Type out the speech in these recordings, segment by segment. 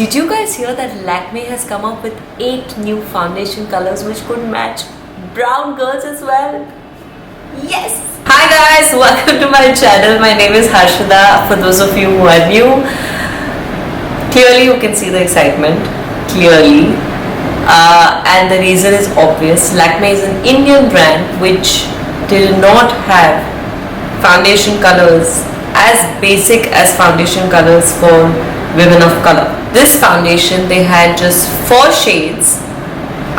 Did you guys hear that Lakme has come up with 8 new foundation colors which could match brown girls as well? Yes! Hi guys, welcome to my channel. My name is Harshada. For those of you who are new, clearly you can see the excitement. Clearly. And the reason is obvious. Lakme is an Indian brand which did not have foundation colors as basic as foundation colors for women of color. This foundation, they had just 4 shades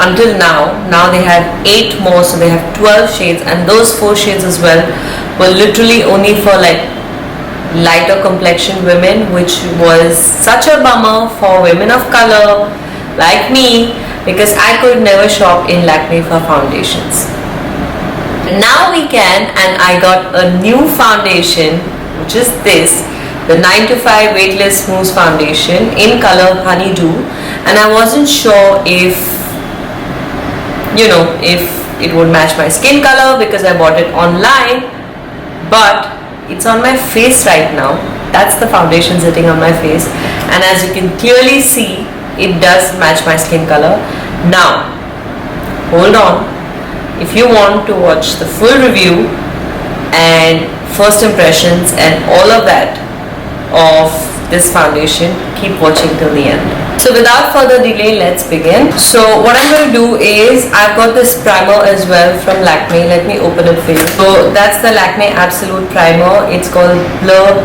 until now. Now they have 8 more, so they have 12 shades, and those 4 shades as well were literally only for like lighter complexion women, which was such a bummer for women of color like me, because I could never shop in Lakme for foundations. Now we can, and I got a new foundation, which is this, the 9 to 5 Weightless Smooth Foundation in color Honeydew, and I wasn't sure if it would match my skin color because I bought it online, but it's on my face right now. That's the foundation sitting on my face, and as you can clearly see, it does match my skin color. Now, hold on. If you want to watch the full review and first impressions and all of that of this foundation, keep watching till the end. So without further delay, let's begin. So what I'm going to do is, I've got this primer as well from Lakme. Let me open it for you. So that's the Lakme Absolute Primer. It's called Blur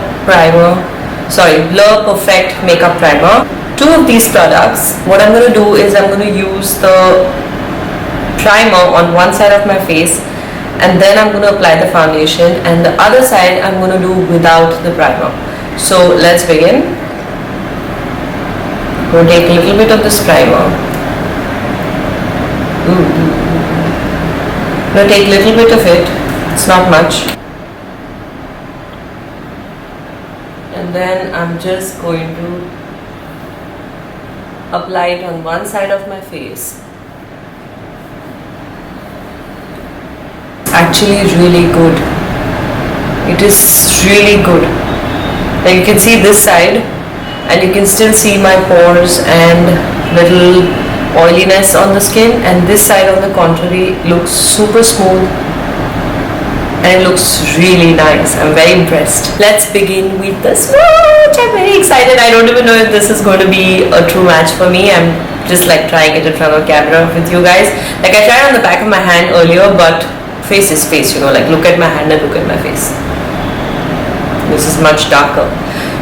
Perfect Makeup Primer. 2 of these products. What I'm going to do is, I'm going to use the primer on one side of my face, and then I'm going to apply the foundation, and the other side I'm going to do without the primer. So let's begin. We'll take a little bit of this primer. We'll take a little bit of it. It's not much. And then I'm just going to apply it on one side of my face. Actually really good. It is really good. Like, you can see this side, and you can still see my pores and little oiliness on the skin, and this side on the contrary looks super smooth and it looks really nice. I'm very impressed. Let's begin with the swatch. I'm very excited. I don't even know if this is going to be a true match for me. I'm just like trying it in front of camera with you guys. Like, I tried on the back of my hand earlier, but face is face, like look at my hand and look at my face. This is much darker.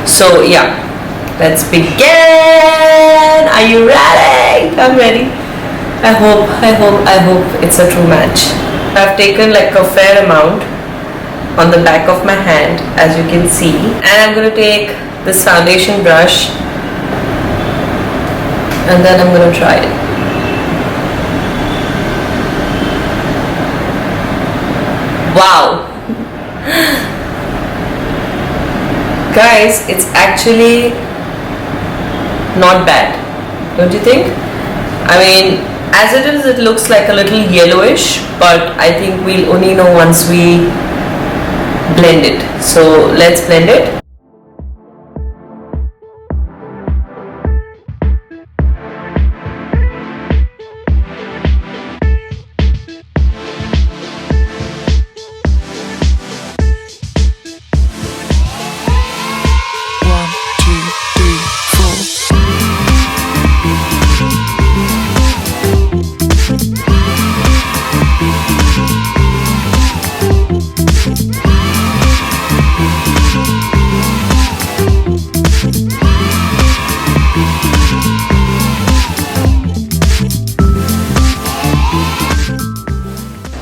So yeah, let's begin. Are you ready? I'm ready. I hope it's a true match. I've taken like a fair amount on the back of my hand, as you can see, and I'm going to take this foundation brush, and then I'm going to try it. Wow. Guys, it's actually not bad, don't you think? I mean, as it is, it looks like a little yellowish, but I think we'll only know once we blend it. So let's blend it.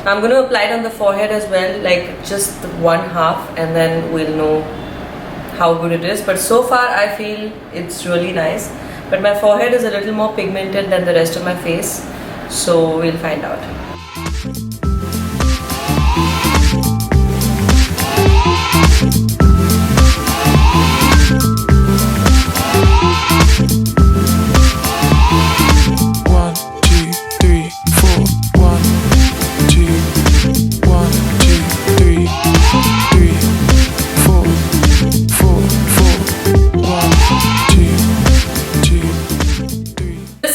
I'm going to apply it on the forehead as well, like just the 1/2, and then we'll know how good it is. But so far I feel it's really nice, but my forehead is a little more pigmented than the rest of my face, so we'll find out.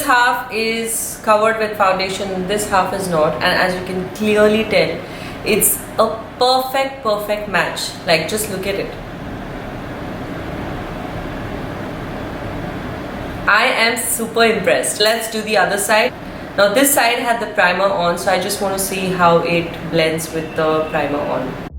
half is covered with foundation, this half is not, and as you can clearly tell, it's a perfect match. Like, just look at it. I am super impressed. Let's do the other side. Now this side had the primer on, so I just want to see how it blends with the primer on.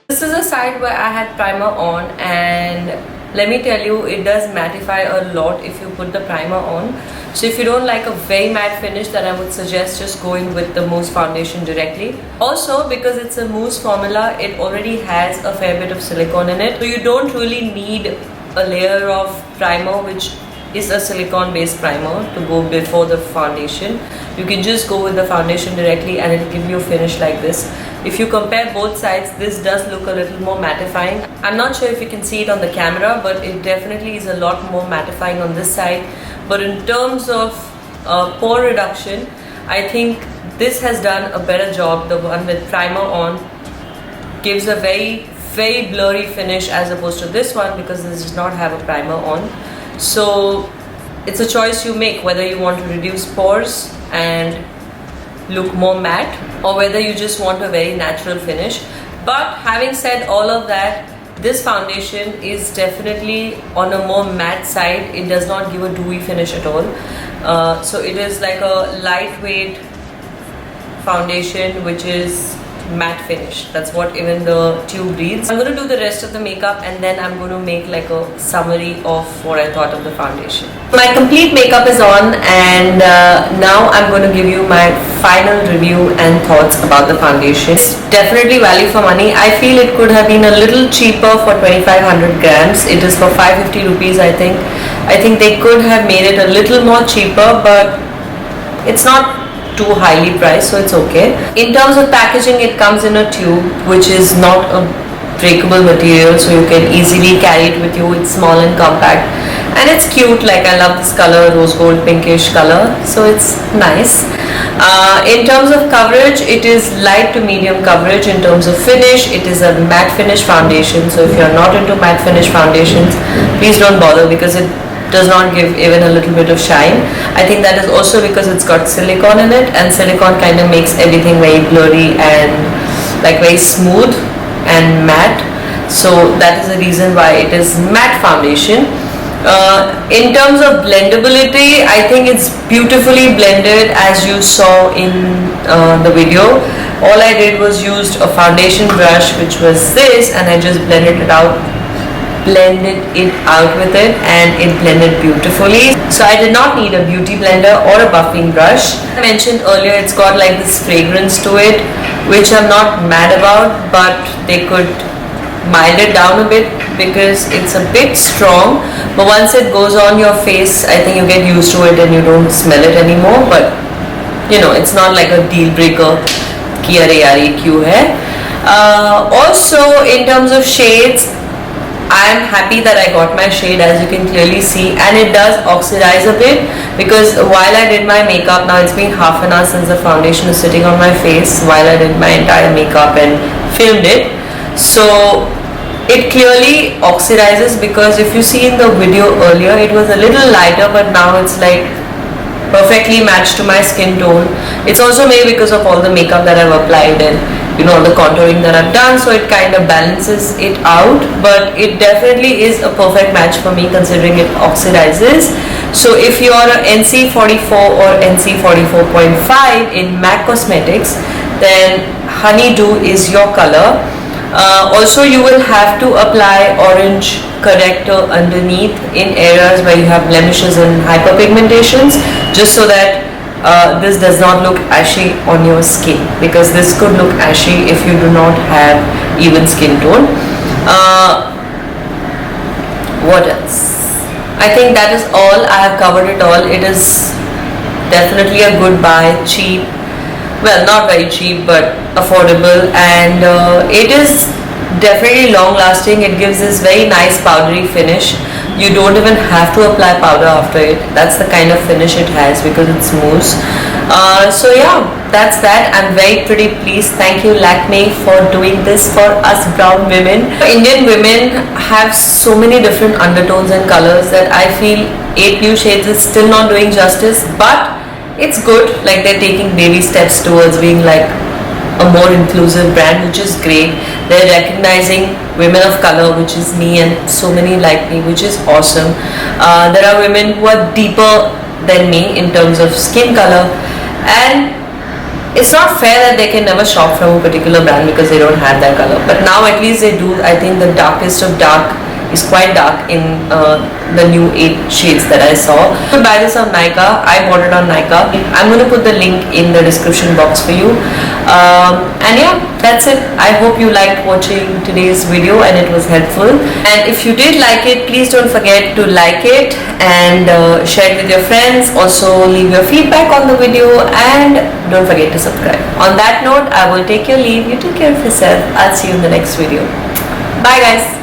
This is a side where I had primer on, and let me tell you, it does mattify a lot if you put the primer on. So if you don't like a very matte finish, then I would suggest just going with the mousse foundation directly. Also, because it's a mousse formula, it already has a fair bit of silicone in it, so you don't really need a layer of primer which is a silicone based primer to go before the foundation. You can just go with the foundation directly and it'll give you a finish like this. If you compare both sides, this does look a little more mattifying. I'm not sure if you can see it on the camera, but it definitely is a lot more mattifying on this side. But in terms of pore reduction, I think this has done a better job. The one with primer on gives a very blurry finish as opposed to this one, because this does not have a primer on. So it's a choice you make, whether you want to reduce pores and look more matte, or whether you just want a very natural finish. But having said all of that, this foundation is definitely on a more matte side. It does not give a dewy finish at all. So it is like a lightweight foundation which is matte finish. That's what even the tube reads. I'm going to do the rest of the makeup and then I'm going to make like a summary of what I thought of the foundation. My complete makeup is on, and now I'm going to give you my final review and thoughts about the foundation. It's definitely value for money. I feel it could have been a little cheaper for 2500 grams. It is for 550 rupees, I think. I think they could have made it a little more cheaper, but it's not too highly priced, so it's okay. In terms of packaging, it comes in a tube which is not a breakable material, so you can easily carry it with you. It's small and compact, and it's cute. Like, I love this color, rose gold pinkish color, so it's nice. In terms of coverage, it is light to medium coverage. In terms of finish, it is a matte finish foundation, so if you're not into matte finish foundations, please don't bother, because it does not give even a little bit of shine. I think that is also because it's got silicone in it, and silicone kind of makes everything very blurry and like very smooth and matte. So that is the reason why it is matte foundation. In terms of blendability, I think it's beautifully blended, as you saw in the video. All I did was used a foundation brush, which was this, and I just blended it out with it, and it blended beautifully. So I did not need a beauty blender or a buffing brush. I mentioned earlier, it's got like this fragrance to it, which I'm not mad about, but they could mild it down a bit because it's a bit strong. But once it goes on your face, I think you get used to it and you don't smell it anymore. But you know, it's not like a deal breaker ki are yaar ye kyun hai. Also, in terms of shades, I am happy that I got my shade, as you can clearly see, and it does oxidize a bit, because while I did my makeup, now it's been half an hour since the foundation was sitting on my face while I did my entire makeup and filmed it. So it clearly oxidizes, because if you see in the video earlier, it was a little lighter, but now it's like perfectly matched to my skin tone. It's also maybe because of all the makeup that I've applied and the contouring that I've done, so it kind of balances it out. But it definitely is a perfect match for me, considering it oxidizes. So if you're a NC44 or NC44.5 in MAC Cosmetics, then Honeydew is your color. Also, you will have to apply orange corrector underneath in areas where you have blemishes and hyperpigmentations, just so that this does not look ashy on your skin, because this could look ashy if you do not have even skin tone. What else? I think that is all. I have covered it all. It is definitely a good buy, cheap, well, not very cheap, but affordable, and it is definitely long lasting. It gives this very nice powdery finish. You don't even have to apply powder after it. That's the kind of finish it has, because it's mousse. So yeah, that's that. I'm very pretty pleased. Thank you Lakme for doing this for us brown women. Indian women have so many different undertones and colors that I feel 8 new shades is still not doing justice, but it's good. Like, they're taking baby steps towards being like a more inclusive brand, which is great. They're recognizing women of color, which is me and so many like me, which is awesome. There are women who are deeper than me in terms of skin color, and it's not fair that they can never shop from a particular brand because they don't have that color. But now at least they do. I think the darkest of dark is quite dark in the new 8 shades that I saw. You can buy this on Nykaa. I bought it on Nykaa. I'm going to put the link in the description box for you. And yeah, that's it. I hope you liked watching today's video and it was helpful. And if you did like it, please don't forget to like it and share it with your friends. Also leave your feedback on the video and don't forget to subscribe. On that note, I will take your leave. You take care of yourself. I'll see you in the next video. Bye guys.